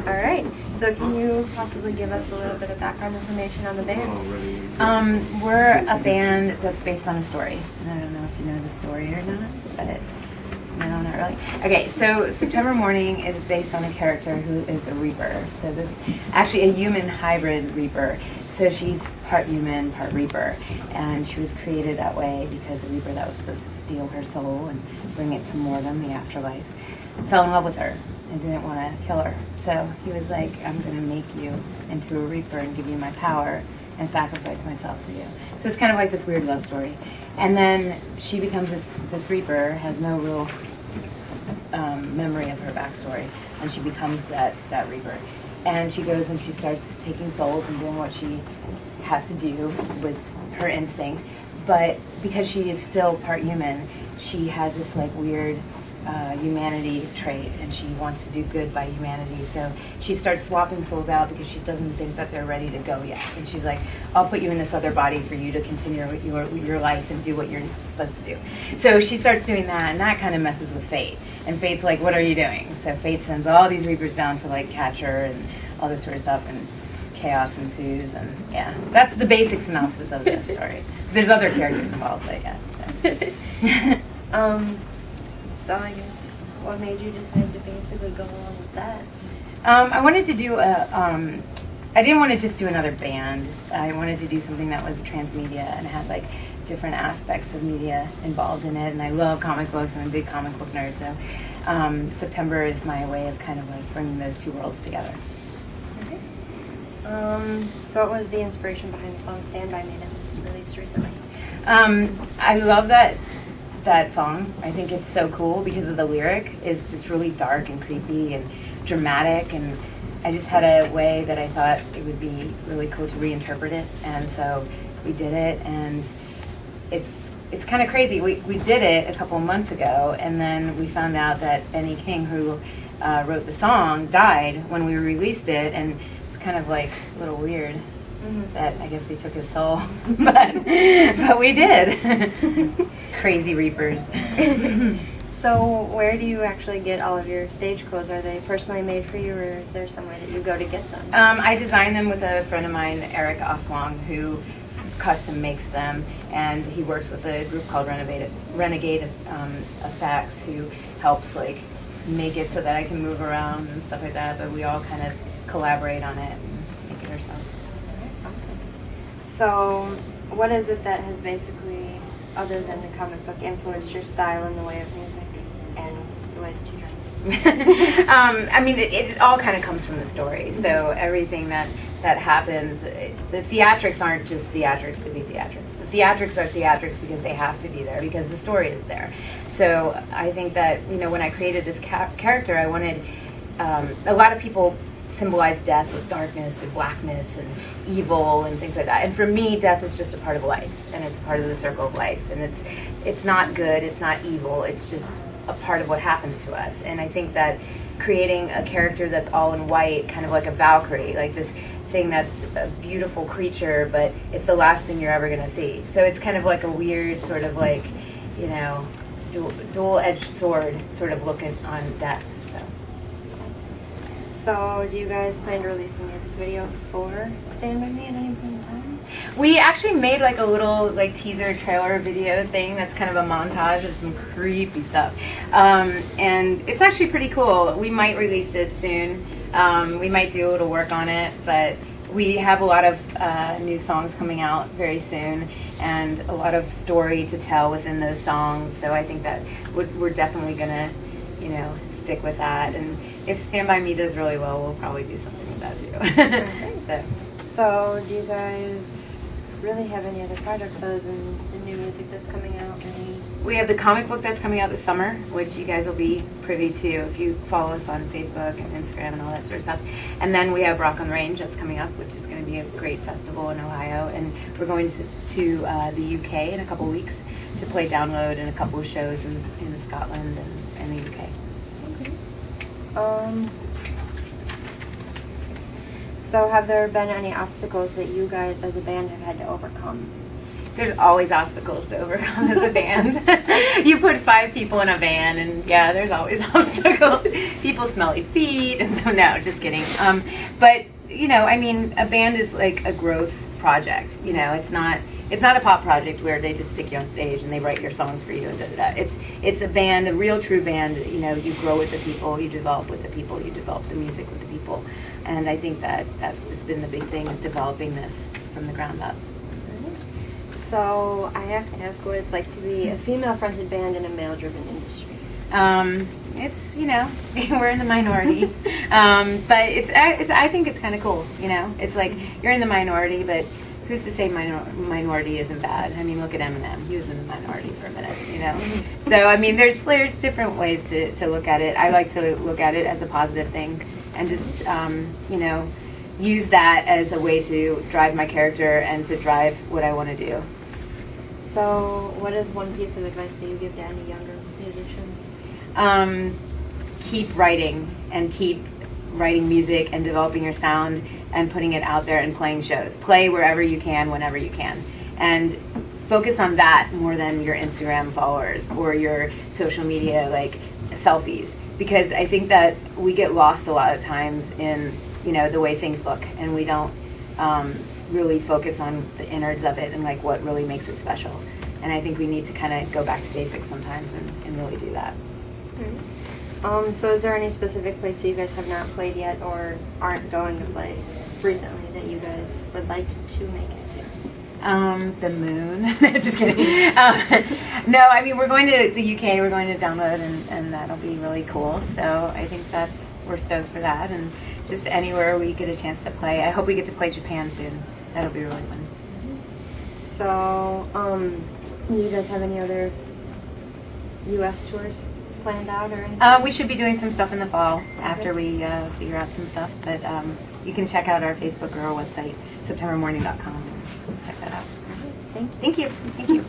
All right. So can you possibly give us a little bit of background information on the band? We're a band that's based on a story. And I don't know if you know the story or not, but no, not really. Okay, so September Mourning is based on a character who is a Reaper. So this, actually a human hybrid Reaper. So she's part human, part Reaper. And she was created that way because a Reaper that was supposed to steal her soul and bring it to Mourning, the afterlife, fell in love with her and didn't want to kill her. So he was like, I'm going to make you into a Reaper and give you my power and sacrifice myself for you. So it's kind of like this weird love story. And then she becomes this Reaper, has no real memory of her backstory, and she becomes that Reaper. And she goes and she starts taking souls and doing what she has to do with her instinct. But because she is still part human, she has this like weird humanity trait, and she wants to do good by humanity. So she starts swapping souls out because she doesn't think that they're ready to go yet. And she's like, I'll put you in this other body for you to continue your life and do what you're supposed to do. So she starts doing that, and that kind of messes with Fate. And Fate's like, what are you doing? So Fate sends all these Reapers down to like catch her and all this sort of stuff, and chaos ensues. And yeah, that's the basic synopsis of this story. There's other characters involved, but yeah. So. So I guess what made you decide to basically go along with that? I wanted to do I didn't want to just do another band. I wanted to do something that was transmedia and had like different aspects of media involved in it. And I love comic books. I'm a big comic book nerd. So September is my way of kind of like bringing those two worlds together. Okay. So what was the inspiration behind the song Stand By Me that was released recently? I love that song. I think it's so cool because of the lyric is just really dark and creepy and dramatic, and I just had a way that I thought it would be really cool to reinterpret it, and so we did it. And it's kind of crazy. We did it a couple of months ago, and then we found out that Benny King, who wrote the song, died when we released it, and it's kind of like a little weird. Mm-hmm. That I guess we took his soul, but we did. Crazy Reapers. So where do you actually get all of your stage clothes? Are they personally made for you, or is there somewhere that you go to get them? I designed them with a friend of mine, Eric Oswong, who custom makes them, and he works with a group called Renegade Effects, who helps like make it so that I can move around and stuff like that. But we all kind of collaborate on it and make it ourselves. Awesome. So what is it that has basically, other than the comic book, influenced your style in the way of music and the way that you dress? I mean, it all kind of comes from the story. So everything that happens, the theatrics aren't just theatrics to be theatrics. The theatrics are theatrics because they have to be there, because the story is there. So I think that, when I created this character, I wanted, a lot of people symbolize death with darkness and blackness and evil and things like that. And for me, death is just a part of life, and it's a part of the circle of life. And it's not good, it's not evil, it's just a part of what happens to us. And I think that creating a character that's all in white, kind of like a Valkyrie, like this thing that's a beautiful creature, but it's the last thing you're ever going to see. So it's kind of like a weird sort of like, dual-edged sword sort of look on death. So do you guys plan to release a music video for Stand By Me at any point in time? We actually made like a little like teaser trailer video thing that's kind of a montage of some creepy stuff. And it's actually pretty cool. We might release it soon. We might do a little work on it, but we have a lot of new songs coming out very soon, and a lot of story to tell within those songs. So I think that we're definitely gonna, stick with that. And if Stand By Me does really well, we'll probably do something with that too. So do you guys really have any other projects other than the new music that's coming out? We have the comic book that's coming out this summer, which you guys will be privy to if you follow us on Facebook and Instagram and all that sort of stuff. And then we have Rock on the Range that's coming up, which is going to be a great festival in Ohio. And we're going to the UK in a couple of weeks to play Download and a couple of shows in Scotland and the UK. Okay. So have there been any obstacles that you guys as a band have had to overcome? There's always obstacles to overcome as a band. You put 5 people in a van, and yeah, there's always obstacles. People smelly feet, and so no, just kidding. But you know, I mean, a band is like a growth project. You know, it's not a pop project where they just stick you on stage and they write your songs for you and da da da. It's a band, a real true band. You know, you grow with the people, you develop with the people, you develop the music with the people, and I think that's just been the big thing, is developing this from the ground up. So I have to ask what it's like to be a female-fronted band in a male-driven industry. It's, you know, we're in the minority, but I think it's kind of cool. You know, it's like you're in the minority, but who's to say minority isn't bad? I mean, look at Eminem. He was in the minority for a minute, you know. So I mean, there's different ways to look at it. I like to look at it as a positive thing, and just you know, use that as a way to drive my character and to drive what I want to do. So, what is one piece of advice that you give to any younger musicians? Keep writing, and keep writing music and developing your sound and putting it out there and playing shows. Play wherever you can, whenever you can. And focus on that more than your Instagram followers or your social media, like, selfies. Because I think that we get lost a lot of times in, you know, the way things look, and we don't really focus on the innards of it and like what really makes it special. And I think we need to kind of go back to basics sometimes and really do that. So is there any specific place that you guys have not played yet or aren't going to play recently that you guys would like to make it to? The moon. No, just kidding. No, I mean, we're going to the UK, we're going to download, and that'll be really cool. So I think we're stoked for that, and just anywhere we get a chance to play. I hope we get to play Japan soon. That'll be really fun. So, do you guys have any other U.S. tours planned out or anything? We should be doing some stuff in the fall after we figure out some stuff. But you can check out our Facebook or our website, SeptemberMourning.com. Check that out. Thank you. Thank you.